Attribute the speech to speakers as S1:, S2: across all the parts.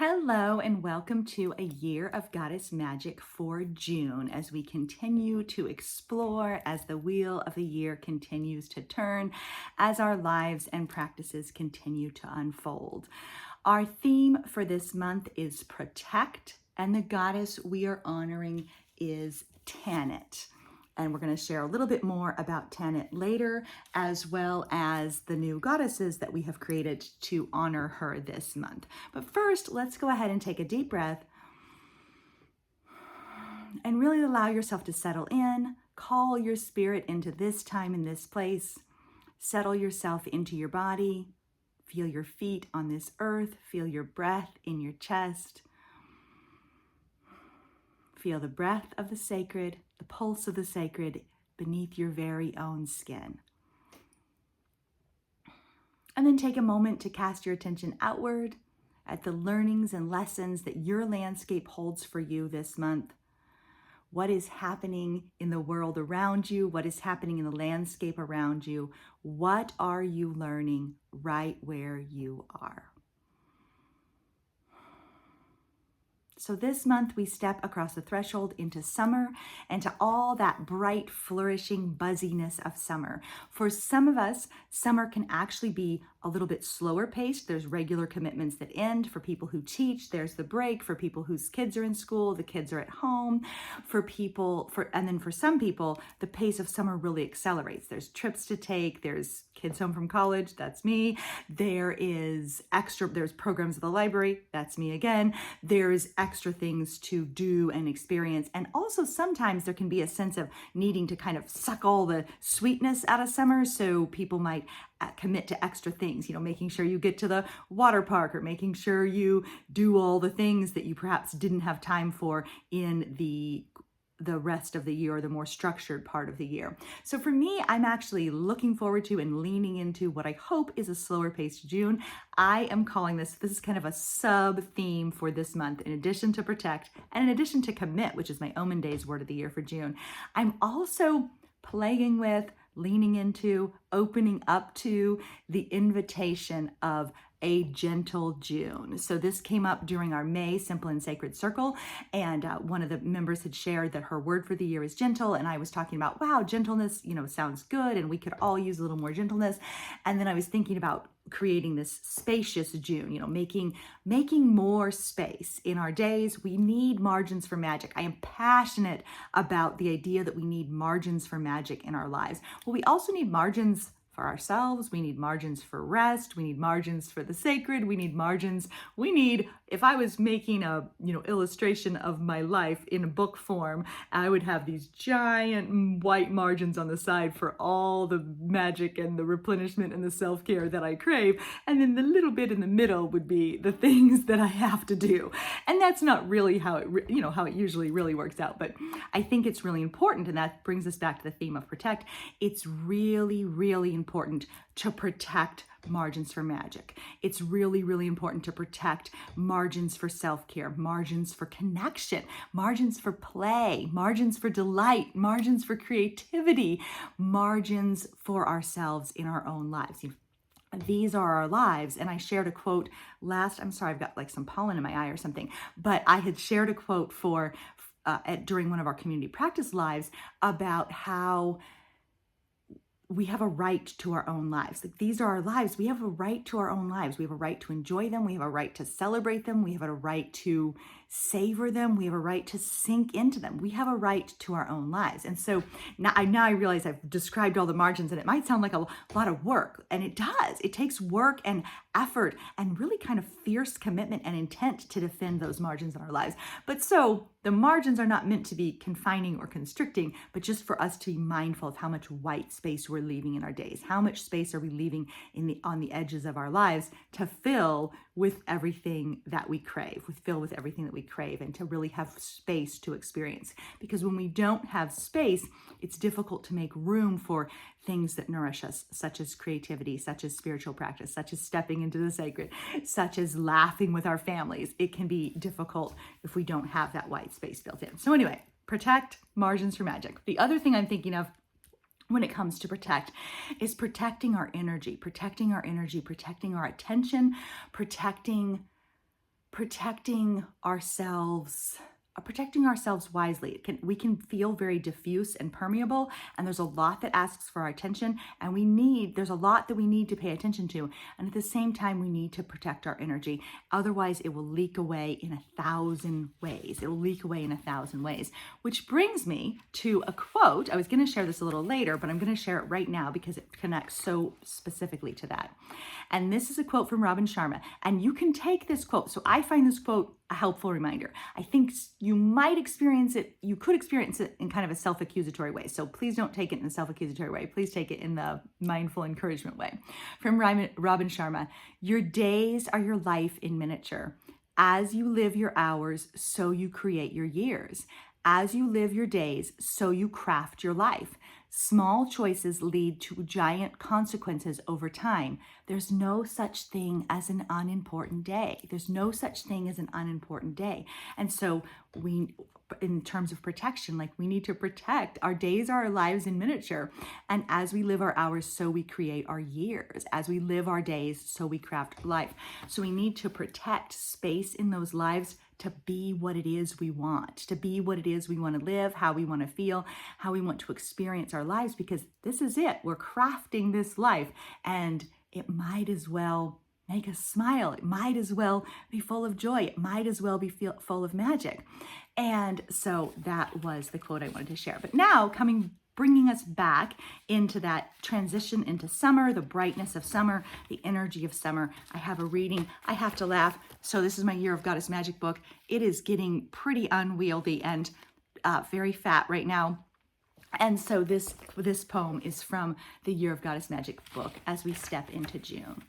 S1: Hello and welcome to a year of Goddess Magic for June as we continue to explore, as the wheel of the year continues to turn, as our lives and practices continue to unfold. Our theme for this month is protect, and the goddess we are honoring is Tanit. And we're going to share a little bit more about Tanit later, as well as the new goddesses that we have created to honor her this month. But first, let's go ahead and take a deep breath and really allow yourself to settle in. Call your spirit into this time and this place. Settle yourself into your body. Feel your feet on this earth. Feel your breath in your chest. Feel the breath of the sacred, the pulse of the sacred beneath your very own skin. And then take a moment to cast your attention outward at the learnings and lessons that your landscape holds for you this month. What is happening in the world around you? What is happening in the landscape around you? What are you learning right where you are? So this month we step across the threshold into summer and to all that bright, flourishing buzziness of summer. For some of us, summer can actually be a little bit slower paced. There's regular commitments that end. For people who teach, there's the break. For people whose kids are in school, the kids are at home. And then for some people, the pace of summer really accelerates. There's trips to take. There's kids home from college. That's me. There's programs at the library. That's me again. There's extra things to do and experience. And also sometimes there can be a sense of needing to kind of suck all the sweetness out of summer. So people might commit to extra things, making sure you get to the water park or making sure you do all the things that you perhaps didn't have time for in the rest of the year or the more structured part of the year. So for me, I'm actually looking forward to and leaning into what I hope is a slower paced June. I am calling this is kind of a sub theme for this month. In addition to protect and in addition to commit, which is my Omen Days word of the year for June, I'm also playing with, leaning into, opening up to the invitation of a gentle June. So this came up during our May Simple and Sacred Circle, and one of the members had shared that her word for the year is gentle, and I was talking about, wow, gentleness, sounds good, and we could all use a little more gentleness. And then I was thinking about creating this spacious June, making more space in our days. We need margins for magic. I am passionate about the idea that we need margins for magic in our lives. Well, we also need margins for ourselves. We need margins for rest. We need margins for the sacred. We need margins. If I was making a, illustration of my life in a book form, I would have these giant white margins on the side for all the magic and the replenishment and the self-care that I crave. And then the little bit in the middle would be the things that I have to do. And that's not really how it usually really works out. But I think it's really important. And that brings us back to the theme of protect. It's really, really important to protect margins for magic. It's really, really important to protect margins for self-care, margins for connection, margins for play, margins for delight, margins for creativity, margins for ourselves in our own lives. These are our lives. And I shared a quote I'm sorry, I've got like some pollen in my eye or something, but I had shared a quote during one of our community practice lives about how we have a right to our own lives. Like, these are our lives. We have a right to our own lives. We have a right to enjoy them. We have a right to celebrate them. We have a right to savor them. We have a right to sink into them. We have a right to our own lives. And so now I realize I've described all the margins, and it might sound like a lot of work, and it does. It takes work and effort and really kind of fierce commitment and intent to defend those margins in our lives. But so the margins are not meant to be confining or constricting, but just for us to be mindful of how much white space we're leaving in our days. How much space are we leaving on the edges of our lives to fill with everything that we crave, and to really have space to experience. Because when we don't have space, it's difficult to make room for things that nourish us, such as creativity, such as spiritual practice, such as stepping into the sacred, such as laughing with our families. It can be difficult if we don't have that white space built in. So anyway, protect margins for magic. The other thing I'm thinking of when it comes to protect is protecting our energy, protecting our attention, protecting protecting ourselves wisely. We can feel very diffuse and permeable, and there's a lot that asks for our attention, and there's a lot that we need to pay attention to. And at the same time, we need to protect our energy. Otherwise, it will leak away in 1,000 ways. It will leak away in 1,000 ways, which brings me to a quote. I was going to share this a little later, but I'm going to share it right now because it connects so specifically to that. And this is a quote from Robin Sharma. And you can take this quote. So I find this quote a helpful reminder. I think you could experience it in kind of a self-accusatory way. So please don't take it in a self-accusatory way. Please take it in the mindful encouragement way. From Robin Sharma, your days are your life in miniature. As you live your hours, so you create your years. As you live your days, so you craft your life. Small choices lead to giant consequences over time. There's no such thing as an unimportant day. There's no such thing as an unimportant day. And so in terms of protection, we need to protect our days, our lives in miniature. And as we live our hours, so we create our years. As we live our days, so we craft life. So we need to protect space in those lives to be what it is we want, to live, how we want to feel, how we want to experience our lives, because this is it. We're crafting this life, and it might as well make us smile. It might as well be full of joy. It might as well be full of magic. And so that was the quote I wanted to share. But now bringing us back into that transition into summer, the brightness of summer, the energy of summer. I have a reading. I have to laugh. So this is my Year of Goddess Magic book. It is getting pretty unwieldy and very fat right now. And so this poem is from the Year of Goddess Magic book as we step into June.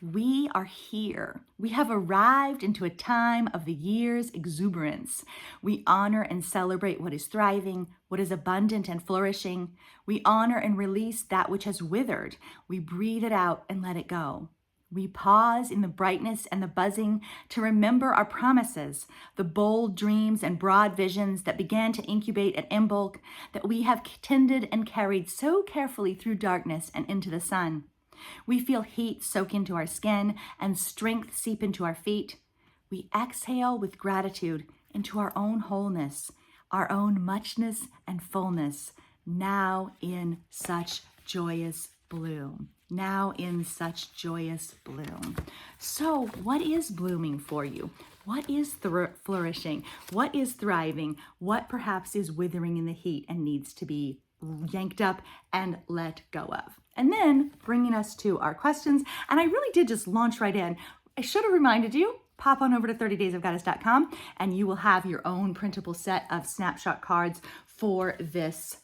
S1: We are here. We have arrived into a time of the year's exuberance. We honor and celebrate what is thriving, what is abundant and flourishing. We honor and release that which has withered. We breathe it out and let it go. We pause in the brightness and the buzzing to remember our promises, the bold dreams and broad visions that began to incubate at Imbolc, that we have tended and carried so carefully through darkness and into the sun. We feel heat soak into our skin and strength seep into our feet. We exhale with gratitude into our own wholeness, our own muchness and fullness, now in such joyous bloom. Now in such joyous bloom. So what is blooming for you? What is flourishing? What is thriving? What perhaps is withering in the heat and needs to be yanked up and let go of? And then bringing us to our questions. And I really did just launch right in. I should have reminded you, pop on over to 30daysofgoddess.com and you will have your own printable set of snapshot cards for this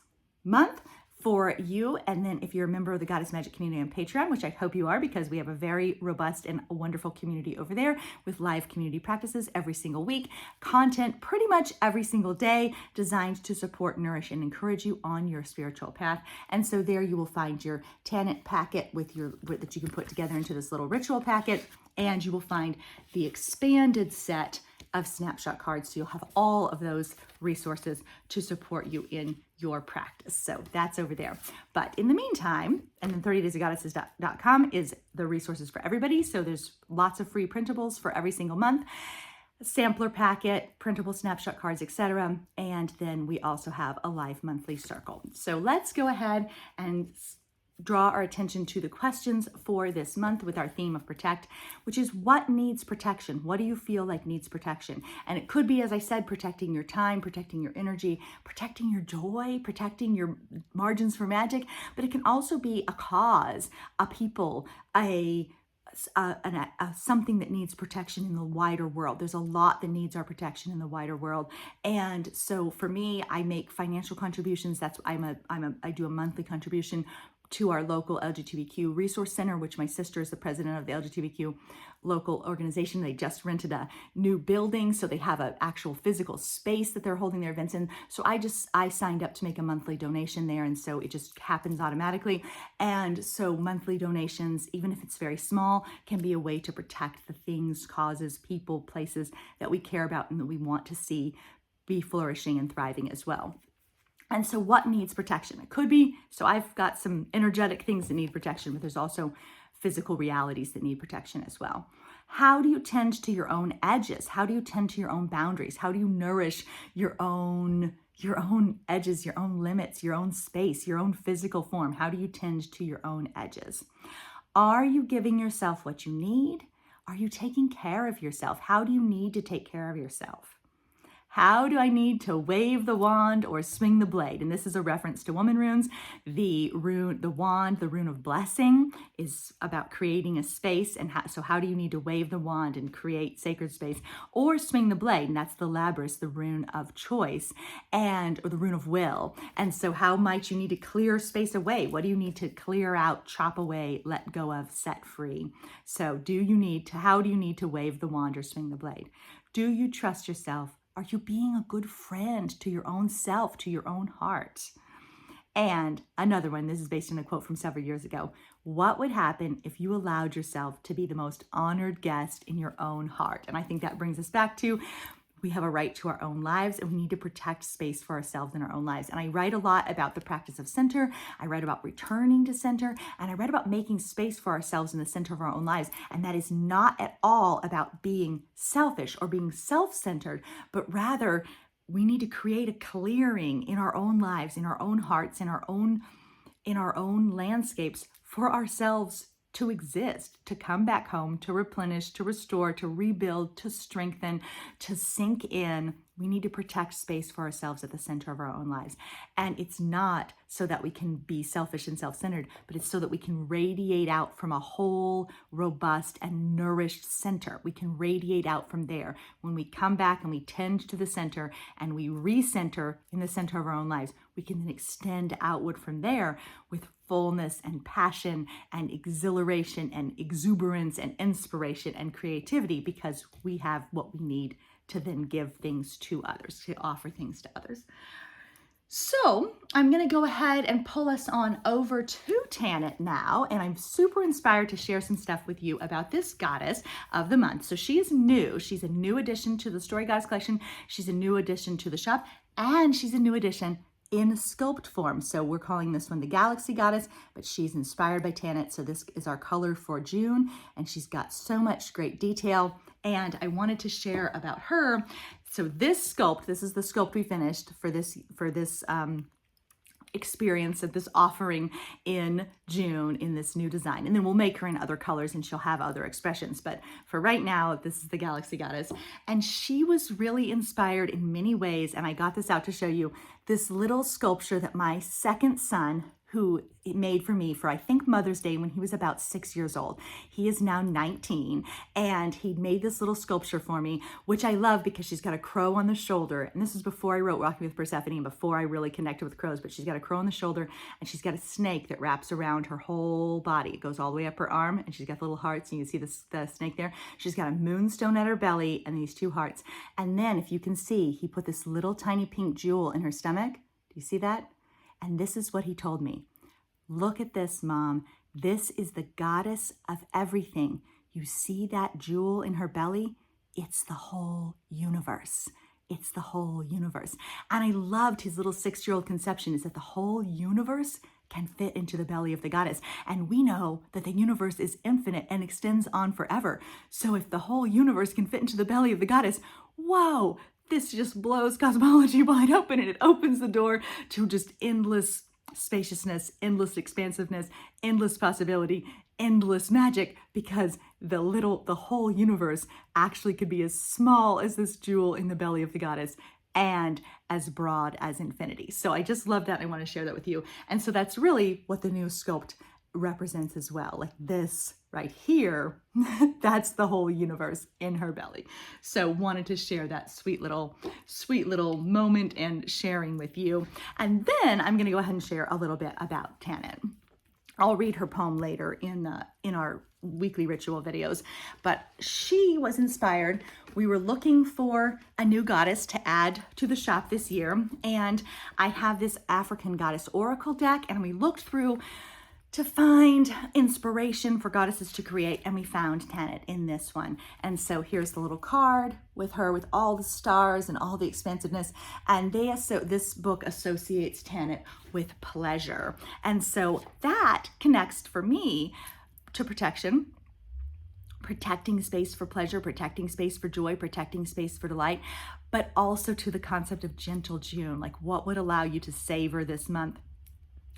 S1: month for you. And then if you're a member of the Goddess Magic community on Patreon, which I hope you are, because we have a very robust and wonderful community over there with live community practices every single week, content pretty much every single day designed to support, nourish, and encourage you on your spiritual path. And so there you will find your Tanit packet that you can put together into this little ritual packet, and you will find the expanded set of snapshot cards. So you'll have all of those resources to support you in your practice. So that's over there. But in the meantime, and then 30daysofgoddesses.com is the resources for everybody. So there's lots of free printables for every single month, sampler packet, printable snapshot cards, etc. And then we also have a live monthly circle. So let's go ahead and draw our attention to the questions for this month with our theme of protect, which is what needs protection? What do you feel like needs protection? And it could be, as I said, protecting your time, protecting your energy, protecting your joy, protecting your margins for magic, but it can also be a cause, a people, something that needs protection in the wider world. There's a lot that needs our protection in the wider world. And so for me, I make financial contributions. I do a monthly contribution to our local LGBTQ resource center, which my sister is the president of the LGBTQ local organization. They just rented a new building, so they have an actual physical space that they're holding their events in. So I signed up to make a monthly donation there, and so it just happens automatically. And so monthly donations, even if it's very small, can be a way to protect the things, causes, people, places that we care about and that we want to see be flourishing and thriving as well. And so what needs protection? It could be, so I've got some energetic things that need protection, but there's also physical realities that need protection as well. How do you tend to your own edges? How do you tend to your own boundaries? How do you nourish your own edges, your own limits, your own space, your own physical form? How do you tend to your own edges? Are you giving yourself what you need? Are you taking care of yourself? How do you need to take care of yourself? How do I need to wave the wand or swing the blade? And this is a reference to woman runes. The wand, the rune of blessing, is about creating a space. And so how do you need to wave the wand and create sacred space, or swing the blade? And that's the Labrys, the rune of choice, or the rune of will. And so how might you need to clear space away? What do you need to clear out, chop away, let go of, set free? So how do you need to wave the wand or swing the blade? Do you trust yourself? Are you being a good friend to your own self, to your own heart? And another one, this is based on a quote from several years ago. What would happen if you allowed yourself to be the most honored guest in your own heart? And I think that brings us back to, we have a right to our own lives, and we need to protect space for ourselves in our own lives. And I write a lot about the practice of center. I write about returning to center, and I write about making space for ourselves in the center of our own lives. And that is not at all about being selfish or being self-centered, but rather we need to create a clearing in our own lives, in our own hearts, in our own landscapes for ourselves to exist, to come back home, to replenish, to restore, to rebuild, to strengthen, to sink in. We need to protect space for ourselves at the center of our own lives. And it's not so that we can be selfish and self-centered, but it's so that we can radiate out from a whole, robust, and nourished center. We can radiate out from there. When we come back and we tend to the center and we recenter in the center of our own lives, we can then extend outward from there with fullness and passion and exhilaration and exuberance and inspiration and creativity, because we have what we need to then give things to others, to offer things to others. So I'm going to go ahead and pull us on over to Tanit now, and I'm super inspired to share some stuff with you about this goddess of the month. So she is new. She's a new addition to the Story Goddess collection. She's a new addition to the shop, and she's a new addition in sculpt form. So we're calling this one the Galaxy Goddess, but she's inspired by Tanit. So this is our color for June, and she's got so much great detail. And I wanted to share about her. So this is the sculpt we finished for this experience of this offering in June in this new design. And then we'll make her in other colors and she'll have other expressions. But for right now, this is the Galaxy Goddess. And she was really inspired in many ways. And I got this out to show you this little sculpture that my second son, who made for me for, I think, Mother's Day when he was about 6 years old. He is now 19, and he made this little sculpture for me, which I love because she's got a crow on the shoulder. And this is before I wrote Walking with Persephone and before I really connected with crows, but she's got a crow on the shoulder and she's got a snake that wraps around her whole body. It goes all the way up her arm, and she's got the little hearts, and you can see the snake there. She's got a moonstone at her belly and these two hearts. And then if you can see, he put this little tiny pink jewel in her stomach. Do you see that? And this is what he told me. Look at this, Mom. This is the goddess of everything. You see that jewel in her belly? It's the whole universe. It's the whole universe. And I loved his little 6-year-old conception, is that the whole universe can fit into the belly of the goddess. And we know that the universe is infinite and extends on forever. So if the whole universe can fit into the belly of the goddess, whoa, this just blows cosmology wide open, and it opens the door to just endless spaciousness, endless expansiveness, endless possibility, endless magic, because the whole universe actually could be as small as this jewel in the belly of the goddess and as broad as infinity. So I just love that. I want to share that with you. And so that's really what the new sculpt represents as well. Like this right here, that's the whole universe in her belly. So wanted to share that sweet little moment and sharing with you. And then I'm going to go ahead and share a little bit about Tanit. I'll read her poem later in our weekly ritual videos, but she was inspired. We were looking for a new goddess to add to the shop this year, and I have this African goddess oracle deck, and we looked through to find inspiration for goddesses to create, and we found Tanit in this one. And so here's the little card with her with all the stars and all the expansiveness, and this book associates Tanit with pleasure. And so that connects for me to protection, protecting space for pleasure, protecting space for joy, protecting space for delight, but also to the concept of gentle June. Like, what would allow you to savor this month?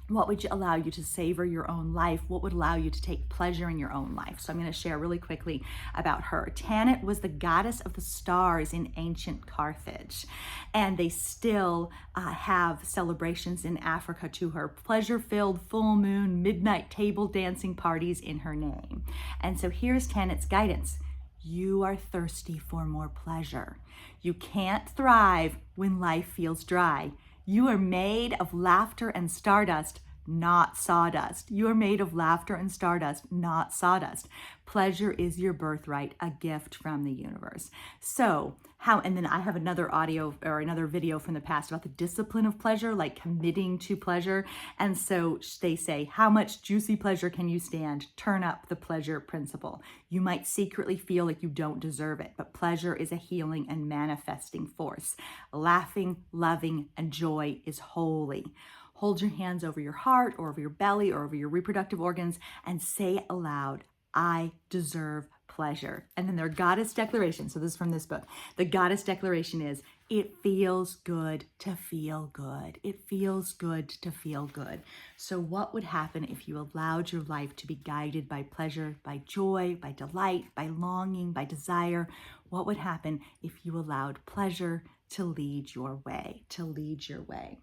S1: What would allow you to savor your own life? What would allow you to take pleasure in your own life? So I'm going to share really quickly about her. Tanit was the goddess of the stars in ancient Carthage, and they still have celebrations in Africa to her. Pleasure-filled full moon, midnight table dancing parties in her name. And so here's Tanit's guidance. You are thirsty for more pleasure. You can't thrive when life feels dry. You are made of laughter and stardust, not sawdust. You are made of laughter and stardust, not sawdust. Pleasure is your birthright, a gift from the universe. So and then I have another audio or another video from the past about the discipline of pleasure, like committing to pleasure. And so they say, how much juicy pleasure can you stand? Turn up the pleasure principle. You might secretly feel like you don't deserve it, but pleasure is a healing and manifesting force. Laughing, loving, and joy is holy. Hold your hands over your heart or over your belly or over your reproductive organs and say aloud, I deserve pleasure. And then their goddess declaration, so this is from this book, the goddess declaration is, it feels good to feel good. It feels good to feel good. So what would happen if you allowed your life to be guided by pleasure, by joy, by delight, by longing, by desire? What would happen if you allowed pleasure to lead your way, to lead your way?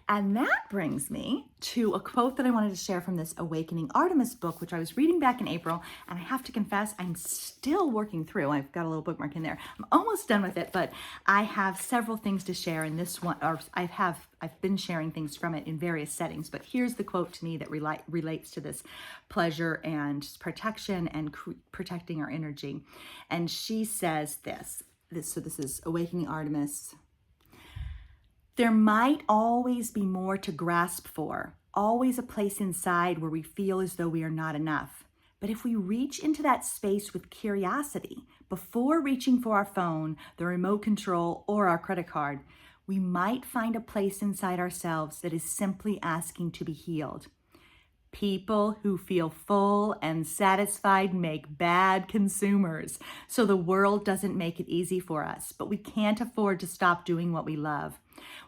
S1: And that brings me to a quote that I wanted to share from this Awakening Artemis book, which I was reading back in April. And I have to confess, I'm still working through. I've got a little bookmark in there. I'm almost done with it, but I have several things to share in this one. Or I've been sharing things from it in various settings. But here's the quote to me that relates to this pleasure and protection and protecting our energy. And she says this. So this is Awakening Artemis. There might always be more to grasp for, always a place inside where we feel as though we are not enough. But if we reach into that space with curiosity, before reaching for our phone, the remote control, or our credit card, we might find a place inside ourselves that is simply asking to be healed. People who feel full and satisfied make bad consumers. So the world doesn't make it easy for us, but we can't afford to stop doing what we love.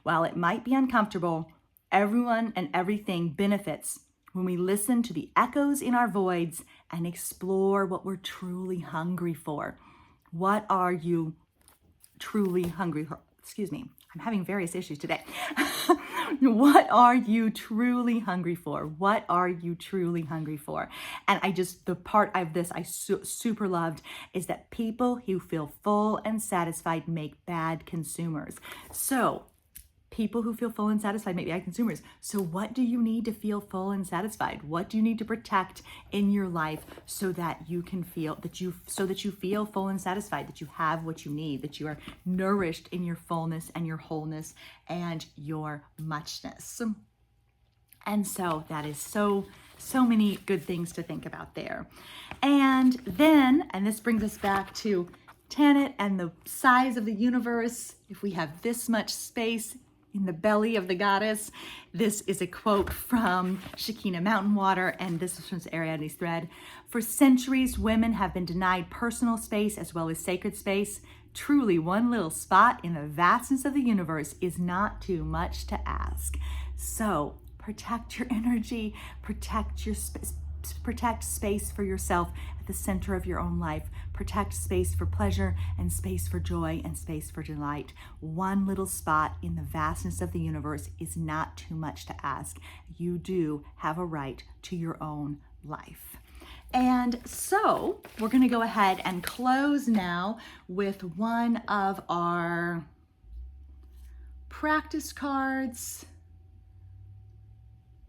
S1: While it might be uncomfortable, everyone and everything benefits when we listen to the echoes in our voids and explore what we're truly hungry for. What are you truly hungry for? Excuse me, I'm having various issues today. What are you truly hungry for? What are you truly hungry for? And the part of this I super loved is that people who feel full and satisfied make bad consumers. So people who feel full and satisfied make bad consumers. So what do you need to feel full and satisfied? What do you need to protect in your life so that you can feel so that you feel full and satisfied, that you have what you need, that you are nourished in your fullness and your wholeness and your muchness? And so that is so many good things to think about there. And this brings us back to Tanit and the size of the universe. If we have this much space in the belly of the goddess. This is a quote from Shekinah Mountain Water, and this is from Ariadne's thread. For centuries, women have been denied personal space as well as sacred space. Truly, one little spot in the vastness of the universe is not too much to ask. So protect your energy, protect your space. Protect space for yourself at the center of your own life. Protect space for pleasure and space for joy and space for delight. One little spot in the vastness of the universe is not too much to ask. You do have a right to your own life. And so we're going to go ahead and close now with one of our practice cards.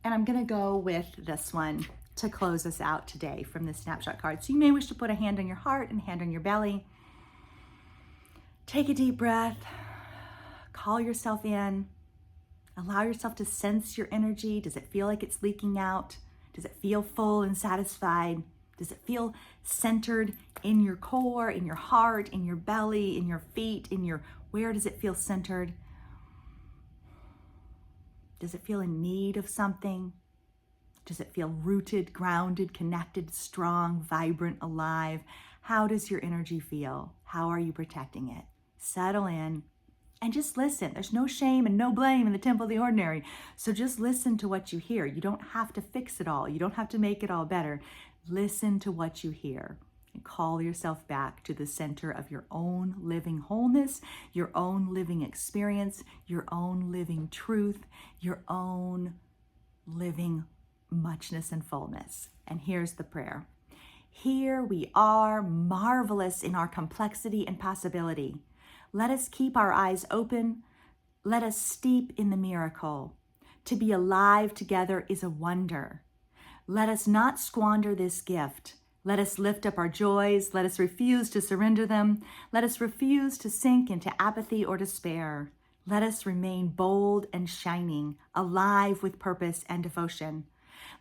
S1: And I'm going to go with this one to close us out today from the snapshot card. So you may wish to put a hand on your heart and a hand on your belly. Take a deep breath. Call yourself in. Allow yourself to sense your energy. Does it feel like it's leaking out? Does it feel full and satisfied? Does it feel centered in your core, in your heart, in your belly, in your feet, where does it feel centered? Does it feel in need of something? Does it feel rooted, grounded, connected, strong, vibrant, alive? How does your energy feel? How are you protecting it? Settle in and just listen. There's no shame and no blame in the temple of the ordinary. So just listen to what you hear. You don't have to fix it all. You don't have to make it all better. Listen to what you hear and call yourself back to the center of your own living wholeness, your own living experience, your own living truth, your own living muchness and fullness. And here's the prayer. Here we are, marvelous in our complexity and possibility. Let us keep our eyes open. Let us steep in the miracle. To be alive together is a wonder. Let us not squander this gift. Let us lift up our joys. Let us refuse to surrender them. Let us refuse to sink into apathy or despair. Let us remain bold and shining, alive with purpose and devotion.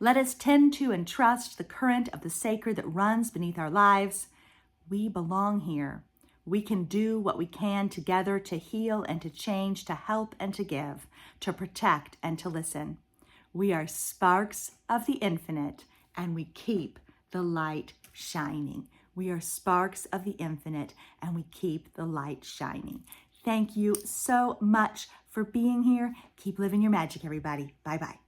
S1: Let us tend to and trust the current of the sacred that runs beneath our lives. We belong here. We can do what we can together to heal and to change, to help and to give, to protect and to listen. We are sparks of the infinite, and we keep the light shining. We are sparks of the infinite, and we keep the light shining. Thank you so much for being here. Keep living your magic, everybody. Bye-bye.